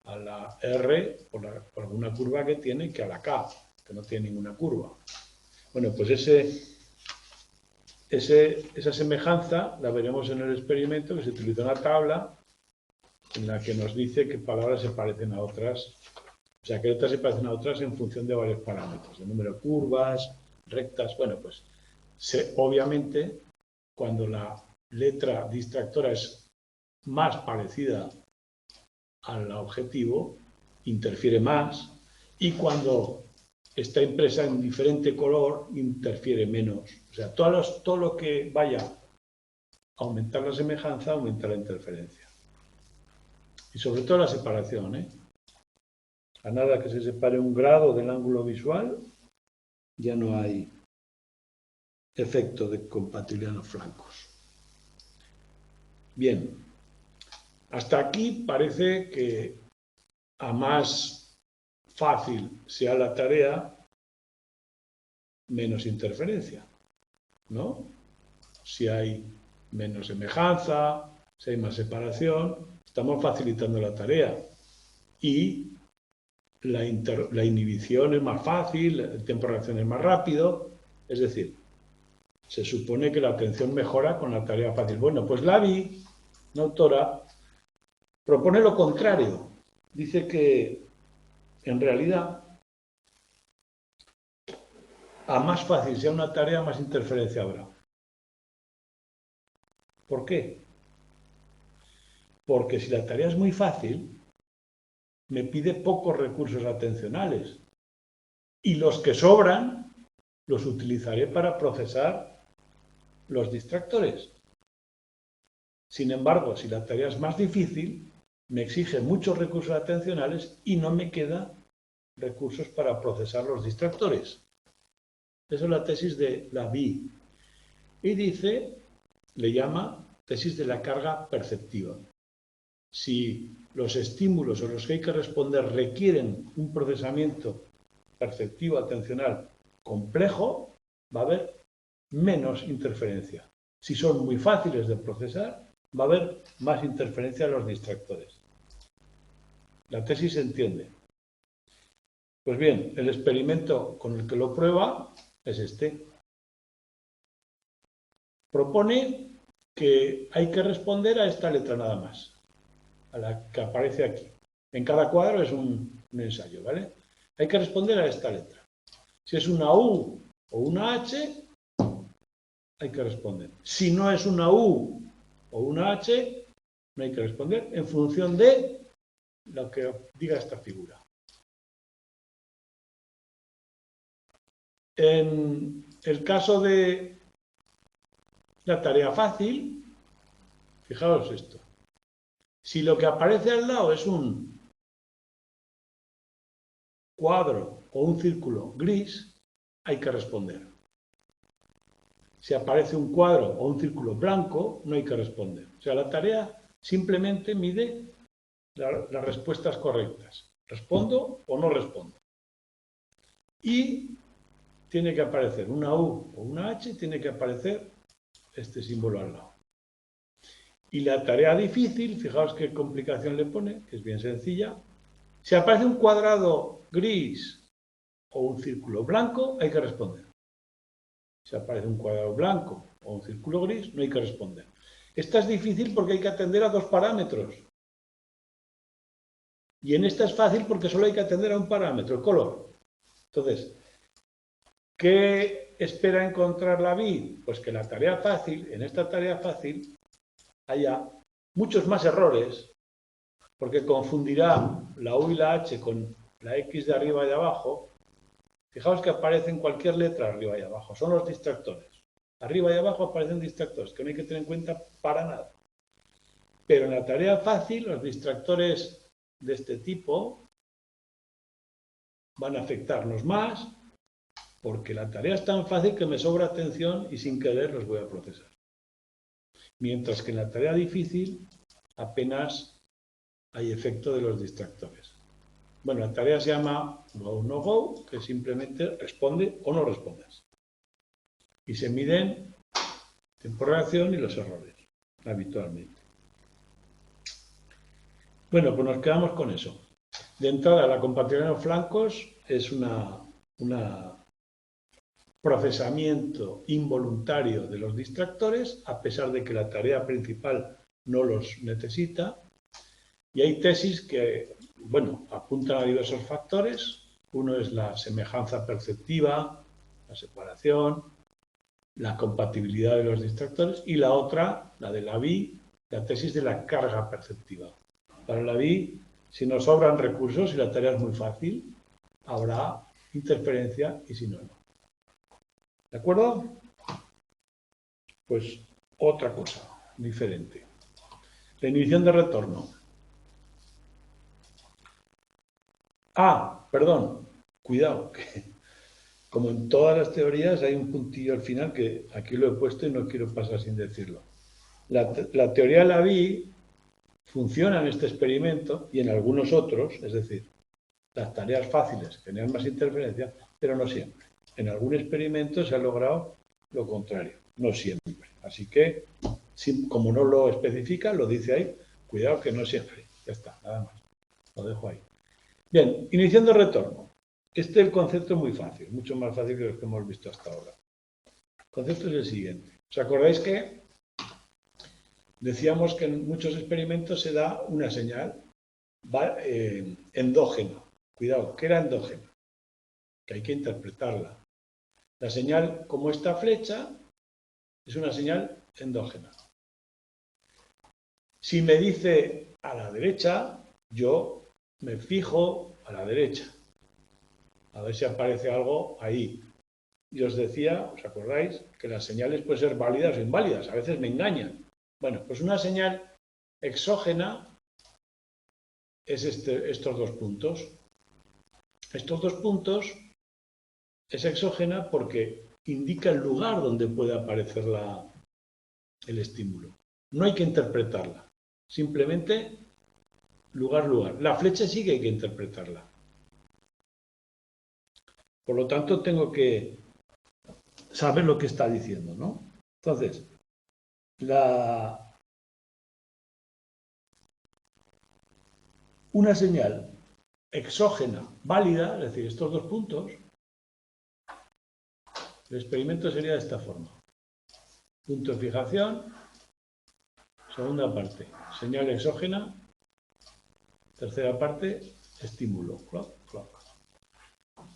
Speaker 1: a la R por alguna curva que tiene que a la K, que no tiene ninguna curva. Bueno, pues esa semejanza la veremos en el experimento, que se utiliza una tabla en la que nos dice qué palabras se parecen a otras, o sea, qué letras se parecen a otras en función de varios parámetros, el número de curvas, rectas. Bueno, pues obviamente cuando la letra distractora es más parecida al objetivo, interfiere más, y cuando está impresa en diferente color, interfiere menos. O sea, todo lo que vaya a aumentar la semejanza, aumenta la interferencia. Y sobre todo la separación, ¿eh? A nada que se separe un grado del ángulo visual, ya no hay efecto de compatibilidad en los flancos. Bien, hasta aquí parece que a más fácil sea la tarea, menos interferencia, ¿no? Si hay menos semejanza, si hay más separación, estamos facilitando la tarea. Y la inhibición es más fácil, el tiempo de reacción es más rápido, es decir, se supone que la atención mejora con la tarea fácil. Bueno, pues Lavi, una autora, propone lo contrario. Dice que, en realidad, a más fácil sea una tarea, más interferencia habrá. ¿Por qué? Porque si la tarea es muy fácil, me pide pocos recursos atencionales y los que sobran los utilizaré para procesar los distractores. Sin embargo, si la tarea es más difícil, me exige muchos recursos atencionales y no me queda recursos para procesar los distractores. Esa es la tesis de Lavie. Y dice, le llama tesis de la carga perceptiva. Si los estímulos a los que hay que responder requieren un procesamiento perceptivo atencional complejo, va a haber menos interferencia. Si son muy fáciles de procesar, va a haber más interferencia en los distractores. La tesis se entiende. Pues bien, el experimento con el que lo prueba es este. Propone que hay que responder a esta letra nada más, a la que aparece aquí. En cada cuadro es un ensayo, ¿vale? Hay que responder a esta letra. Si es una U o una H, hay que responder. Si no es una U o una H, no hay que responder en función de lo que diga esta figura. En el caso de la tarea fácil, fijaos esto. Si lo que aparece al lado es un cuadro o un círculo gris, hay que responder. Si aparece un cuadro o un círculo blanco, no hay que responder. O sea, la tarea simplemente mide las respuestas correctas. ¿Respondo o no respondo? Y tiene que aparecer una U o una H, tiene que aparecer este símbolo al lado. Y la tarea difícil, fijaos qué complicación le pone, que es bien sencilla. Si aparece un cuadrado gris o un círculo blanco, hay que responder. Si aparece un cuadrado blanco o un círculo gris, no hay que responder. Esta es difícil porque hay que atender a dos parámetros. Y en esta es fácil porque solo hay que atender a un parámetro, el color. Entonces, ¿qué espera encontrar Lavie? Pues que la tarea fácil, en esta tarea fácil, haya muchos más errores, porque confundirá la U y la H con la X de arriba y de abajo. Fijaos que aparecen cualquier letra arriba y abajo, son los distractores. Arriba y abajo aparecen distractores, que no hay que tener en cuenta para nada. Pero en la tarea fácil, los distractores de este tipo van a afectarnos más, porque la tarea es tan fácil que me sobra atención y sin querer los voy a procesar. Mientras que en la tarea difícil apenas hay efecto de los distractores. Bueno, la tarea se llama Go No Go, que simplemente responde o no respondas. Y se miden tiempo de reacción y los errores, habitualmente. Bueno, pues nos quedamos con eso. De entrada, la compatibilidad en los flancos es un procesamiento involuntario de los distractores, a pesar de que la tarea principal no los necesita. Y hay tesis que, bueno, apuntan a diversos factores. Uno es la semejanza perceptiva, la separación, la compatibilidad de los distractores, y la otra, la de Lavie, la tesis de la carga perceptiva. Para Lavie, si nos sobran recursos y la tarea es muy fácil, habrá interferencia y si no, no. ¿De acuerdo? Pues otra cosa diferente. La inhibición de retorno. Ah, perdón, cuidado, que como en todas las teorías hay un puntillo al final que aquí lo he puesto y no quiero pasar sin decirlo. La teoría de Lavie funciona en este experimento y en algunos otros, es decir, las tareas fáciles generan más interferencia, pero no siempre. En algún experimento se ha logrado lo contrario, no siempre. Así que, como no lo especifica, lo dice ahí, cuidado que no siempre. Ya está, nada más. Lo dejo ahí. Bien, iniciando retorno. Este es el concepto muy fácil, mucho más fácil que los que hemos visto hasta ahora. El concepto es el siguiente. ¿Os acordáis que decíamos que en muchos experimentos se da una señal endógena? Cuidado, que era endógena, que hay que interpretarla. La señal, como esta flecha, es una señal endógena. Si me dice a la derecha, yo me fijo a la derecha. A ver si aparece algo ahí. Y os decía, ¿os acordáis? Que las señales pueden ser válidas o inválidas. A veces me engañan. Bueno, pues una señal exógena es estos dos puntos. Estos dos puntos es exógena porque indica el lugar donde puede aparecer el estímulo. No hay que interpretarla. Simplemente lugar, lugar. La flecha sí que hay que interpretarla. Por lo tanto, tengo que saber lo que está diciendo, ¿no? Entonces, una señal exógena válida, es decir, estos dos puntos, el experimento sería de esta forma. Punto de fijación, segunda parte, señal exógena, tercera parte, estímulo. Cloc, cloc.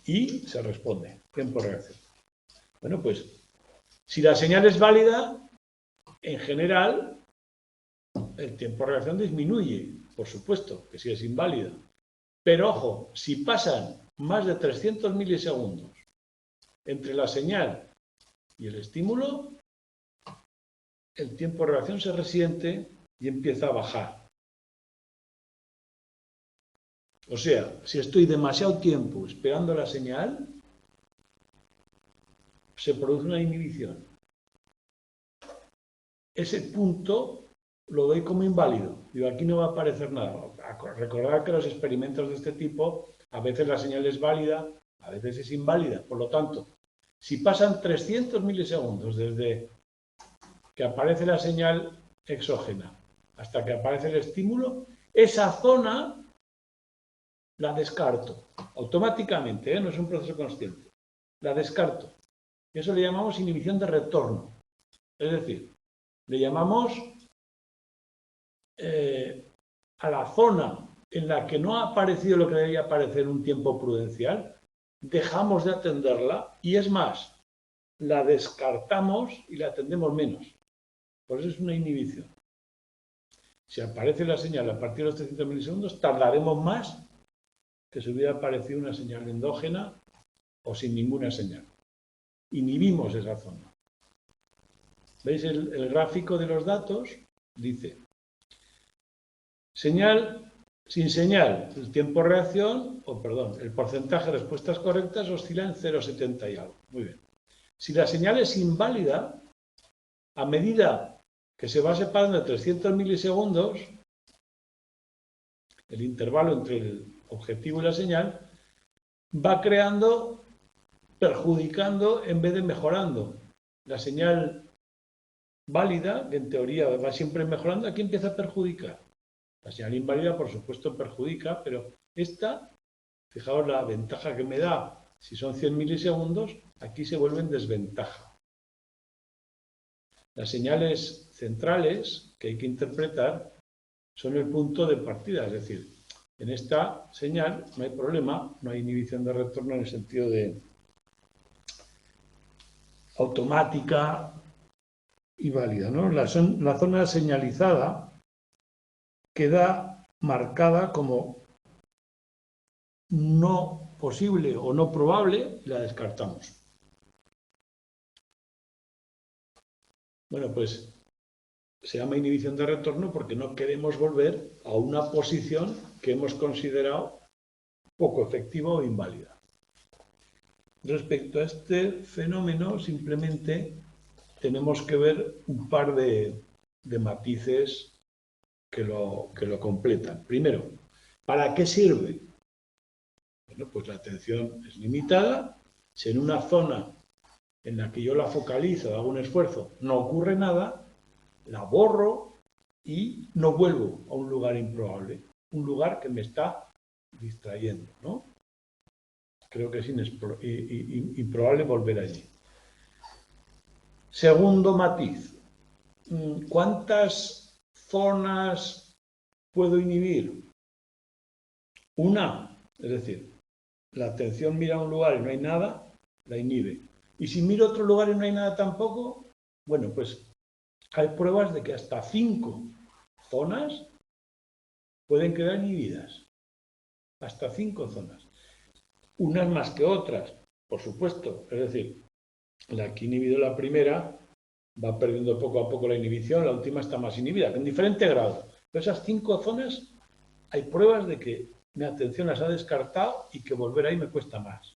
Speaker 1: Y se responde, tiempo-reacción. Bueno, pues, si la señal es válida, en general, el tiempo-reacción disminuye, por supuesto, que si es inválida. Pero ojo, si pasan más de 300 milisegundos entre la señal y el estímulo, el tiempo de reacción se resiente y empieza a bajar. O sea, si estoy demasiado tiempo esperando la señal, se produce una inhibición. Ese punto lo doy como inválido. Digo, aquí no va a aparecer nada. Recordad que los experimentos de este tipo, a veces la señal es válida, a veces es inválida. Por lo tanto, si pasan 300 milisegundos desde que aparece la señal exógena hasta que aparece el estímulo, esa zona la descarto automáticamente, no es un proceso consciente. La descarto. Eso le llamamos inhibición de retorno. Es decir, le llamamos a la zona en la que no ha aparecido lo que debería aparecer en un tiempo prudencial, dejamos de atenderla y es más, la descartamos y la atendemos menos. Por eso es una inhibición. Si aparece la señal a partir de los 300 milisegundos, tardaremos más que si hubiera aparecido una señal endógena o sin ninguna señal. Inhibimos esa zona. ¿Veis el gráfico de los datos? Dice, señal, sin señal, el tiempo de reacción, el porcentaje de respuestas correctas oscila en 0,70 y algo. Muy bien. Si la señal es inválida, a medida que se va separando de 300 milisegundos, el intervalo entre el objetivo y la señal, va perjudicando en vez de mejorando. La señal válida, que en teoría va siempre mejorando, aquí empieza a perjudicar. La señal inválida, por supuesto, perjudica, pero esta, fijaos la ventaja que me da, si son 100 milisegundos, aquí se vuelve en desventaja. Las señales centrales que hay que interpretar son el punto de partida, es decir, en esta señal no hay problema, no hay inhibición de retorno en el sentido de automática y válida, ¿no? La zona señalizada queda marcada como no posible o no probable y la descartamos. Bueno, pues se llama inhibición de retorno porque no queremos volver a una posición que hemos considerado poco efectiva o inválida. Respecto a este fenómeno, simplemente tenemos que ver un par de matices que lo completan. Primero, ¿para qué sirve? Bueno, pues la atención es limitada. Si en una zona en la que yo la focalizo, hago un esfuerzo, no ocurre nada, la borro y no vuelvo a un lugar improbable, un lugar que me está distrayendo, ¿no? Creo que es improbable volver allí. Segundo matiz, ¿cuántas zonas puedo inhibir? Una, es decir, la atención mira a un lugar y no hay nada, la inhibe. Y si miro otro lugar y no hay nada tampoco, bueno, pues hay pruebas de que hasta 5 zonas pueden quedar inhibidas. Hasta 5 zonas. Unas más que otras, por supuesto. Es decir, la que ha inhibido la primera va perdiendo poco a poco la inhibición, la última está más inhibida, en diferente grado. Pero esas 5 zonas hay pruebas de que mi atención las ha descartado y que volver ahí me cuesta más.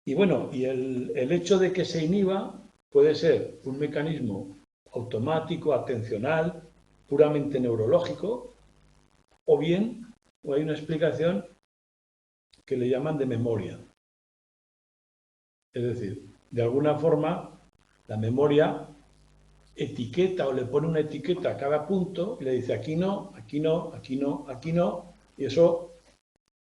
Speaker 1: Y bueno, y el hecho de que se inhiba puede ser un mecanismo automático, atencional, puramente neurológico, o bien o hay una explicación que le llaman de memoria. Es decir, de alguna forma, la memoria etiqueta o le pone una etiqueta a cada punto y le dice aquí no, aquí no, aquí no, aquí no, y eso,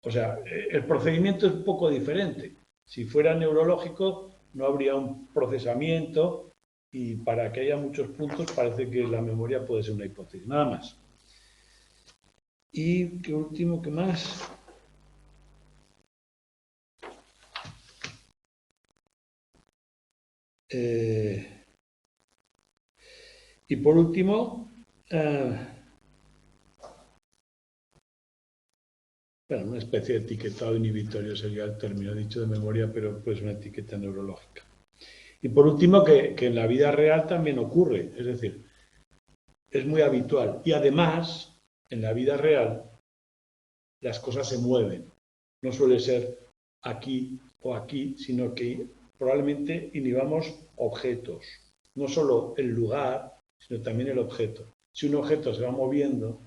Speaker 1: o sea, el procedimiento es un poco diferente. Si fuera neurológico, no habría un procesamiento y para que haya muchos puntos parece que la memoria puede ser una hipótesis, nada más. Y qué último, ¿qué más? Y por último, bueno, una especie de etiquetado inhibitorio sería el término dicho de memoria, pero pues una etiqueta neurológica. Y por último, que en la vida real también ocurre, es decir, es muy habitual. Y además, en la vida real, las cosas se mueven. No suele ser aquí o aquí, sino que probablemente inhibamos objetos. No solo el lugar, sino también el objeto. Si un objeto se va moviendo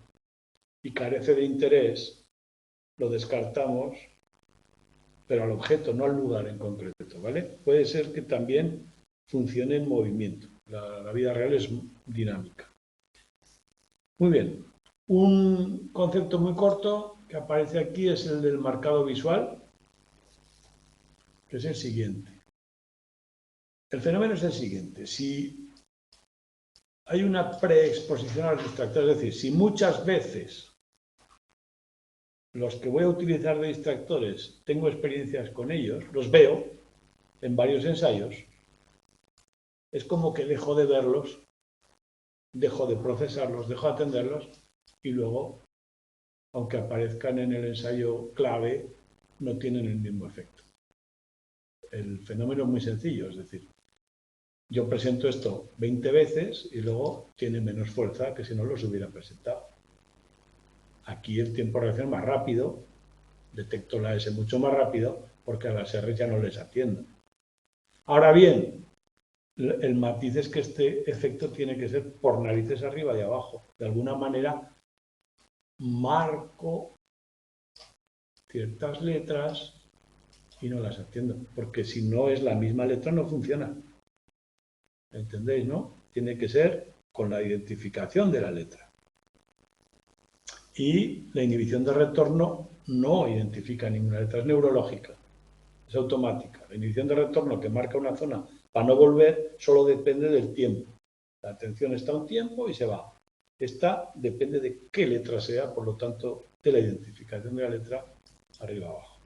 Speaker 1: y carece de interés, lo descartamos, pero al objeto, no al lugar en concreto, ¿vale? Puede ser que también funcione en movimiento. La vida real es dinámica. Muy bien. Un concepto muy corto que aparece aquí es el del marcado visual, que es el siguiente. El fenómeno es el siguiente. Si hay una preexposición a los distractores, es decir, si muchas veces los que voy a utilizar de distractores tengo experiencias con ellos, los veo en varios ensayos, es como que dejo de verlos, dejo de procesarlos, dejo de atenderlos y luego, aunque aparezcan en el ensayo clave, no tienen el mismo efecto. El fenómeno es muy sencillo, es decir, yo presento esto 20 veces y luego tiene menos fuerza que si no los hubiera presentado. Aquí el tiempo de reacción es más rápido, detecto la S mucho más rápido porque a las R ya no les atiendo. Ahora bien, el matiz es que este efecto tiene que ser por narices arriba y abajo. De alguna manera marco ciertas letras y no las atiendo, porque si no es la misma letra no funciona. ¿Entendéis, no? Tiene que ser con la identificación de la letra. Y la inhibición de retorno no identifica ninguna letra, es neurológica, es automática. La inhibición de retorno que marca una zona para no volver solo depende del tiempo. La atención está un tiempo y se va. Esta depende de qué letra sea, por lo tanto, de la identificación de la letra arriba abajo.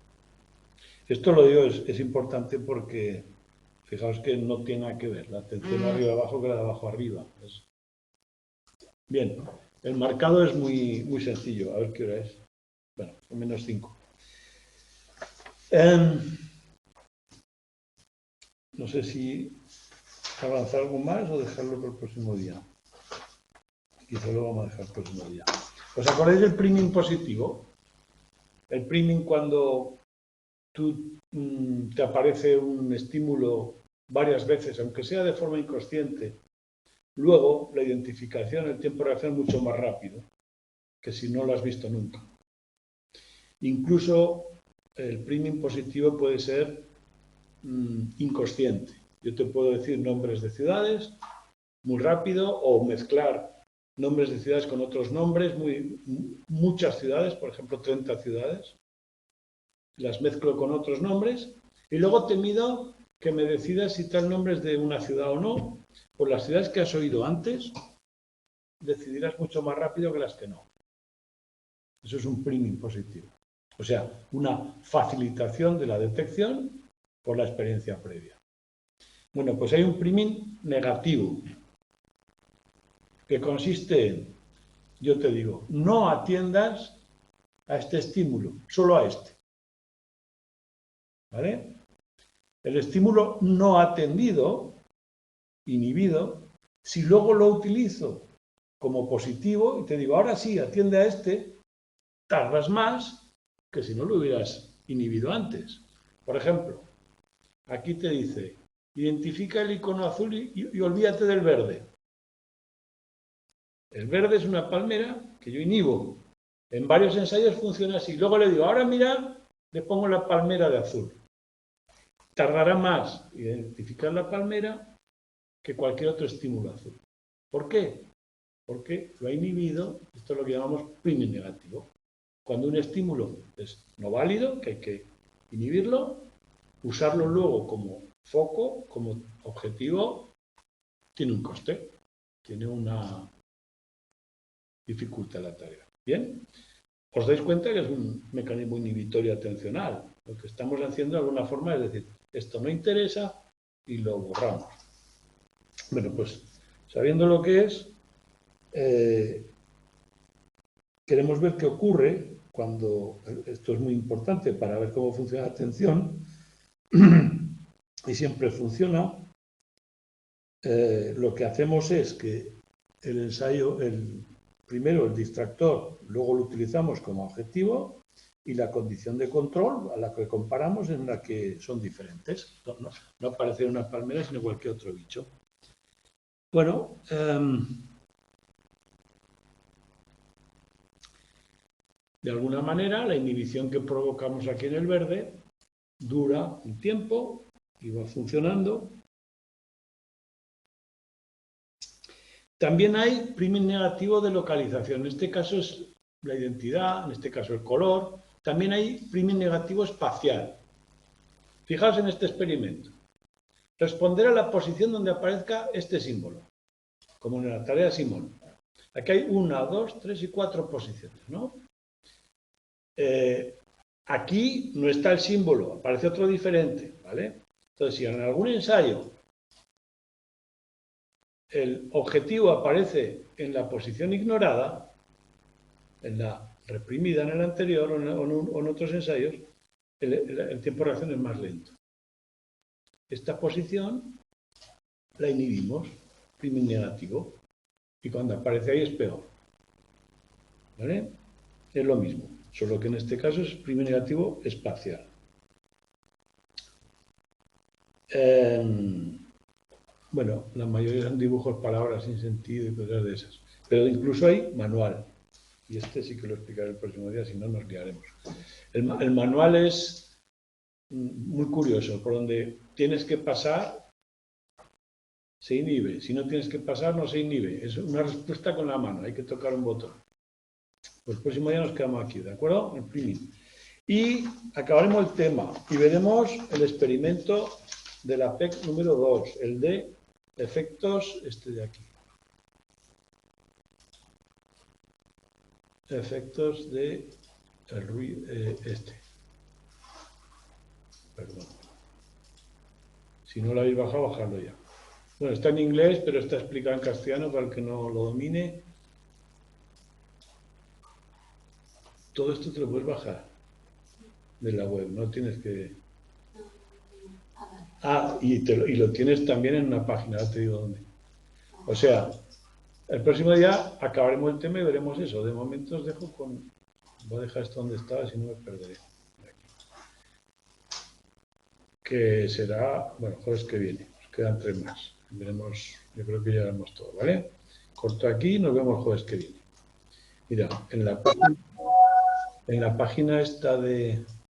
Speaker 1: Esto lo digo, es importante porque fijaos que no tiene nada que ver la atención arriba abajo que la de abajo arriba. Bien, el marcado es muy, muy sencillo. A ver qué hora es. Bueno, son -5. No sé si avanzar algo más o dejarlo para el próximo día. Quizá lo vamos a dejar el próximo día. ¿Os acordáis del priming positivo? El priming cuando te aparece un estímulo varias veces, aunque sea de forma inconsciente, luego la identificación, el tiempo de reacción es mucho más rápido que si no lo has visto nunca. Incluso el priming positivo puede ser inconsciente. Yo te puedo decir nombres de ciudades muy rápido o mezclar nombres de ciudades con otros nombres, muchas ciudades, por ejemplo 30 ciudades, las mezclo con otros nombres y luego te mido que me decidas si tal nombre es de una ciudad o no. Por las ciudades que has oído antes, decidirás mucho más rápido que las que no. Eso es un priming positivo. O sea, una facilitación de la detección por la experiencia previa. Bueno, pues hay un priming negativo, que consiste en, yo te digo, no atiendas a este estímulo, solo a este. ¿Vale? El estímulo no atendido, inhibido, si luego lo utilizo como positivo y te digo, ahora sí, atiende a este, tardas más que si no lo hubieras inhibido antes. Por ejemplo, aquí te dice, identifica el icono azul y olvídate del verde. El verde es una palmera que yo inhibo. En varios ensayos funciona así. Luego le digo, ahora mira, le pongo la palmera de azul. Tardará más identificar la palmera que cualquier otro estímulo azul. ¿Por qué? Porque lo ha inhibido, esto es lo que llamamos priming negativo. Cuando un estímulo es no válido, que hay que inhibirlo, usarlo luego como foco, como objetivo, tiene un coste, tiene una dificultad la tarea. ¿Bien? Os dais cuenta que es un mecanismo inhibitorio atencional. Lo que estamos haciendo de alguna forma es decir, esto no interesa y lo borramos. Bueno, pues sabiendo lo que es, queremos ver qué ocurre cuando, esto es muy importante para ver cómo funciona la atención, y siempre funciona, lo que hacemos es que el ensayo, primero el distractor, luego lo utilizamos como objetivo y la condición de control a la que comparamos en la que son diferentes. No aparece una palmera sino cualquier otro bicho. Bueno, de alguna manera la inhibición que provocamos aquí en el verde dura un tiempo y va funcionando. También hay priming negativo de localización. En este caso es la identidad, en este caso el color. También hay priming negativo espacial. Fijaos en este experimento. Responder a la posición donde aparezca este símbolo, como en la tarea de Simón. Aquí hay 1, 2, 3 y 4 posiciones, ¿no? Aquí no está el símbolo, aparece otro diferente, ¿vale? Entonces, si en algún ensayo el objetivo aparece en la posición ignorada, en la reprimida en el anterior o en otros ensayos, el tiempo de reacción es más lento. Esta posición la inhibimos, priming negativo, y cuando aparece ahí es peor. ¿Vale? Es lo mismo, solo que en este caso es priming negativo espacial. Bueno, la mayoría son dibujos, palabras sin sentido y cosas de esas. Pero incluso hay manual. Y este sí que lo explicaré el próximo día, si no nos liaremos. El manual es muy curioso, por donde tienes que pasar, se inhibe. Si no tienes que pasar, no se inhibe. Es una respuesta con la mano, hay que tocar un botón. Pues el próximo día nos quedamos aquí, ¿de acuerdo? El priming. Y acabaremos el tema y veremos el experimento de la PEC número 2, el de efectos, este de aquí. Efectos de el ruido, Perdón. Si no lo habéis bajado, bajadlo ya. Bueno, está en inglés, pero está explicado en castellano para el que no lo domine. Todo esto te lo puedes bajar de la web, no tienes que... Ah, y lo tienes también en una página, ahora te digo dónde. O sea, el próximo día acabaremos el tema y veremos eso. De momento os dejo con... Voy a dejar esto donde estaba, si no me perderé. Que será, bueno, jueves que viene. Nos quedan 3 más. Veremos, yo creo que ya haremos todo, ¿vale? Corto aquí y nos vemos el jueves que viene. Mira, en la página esta de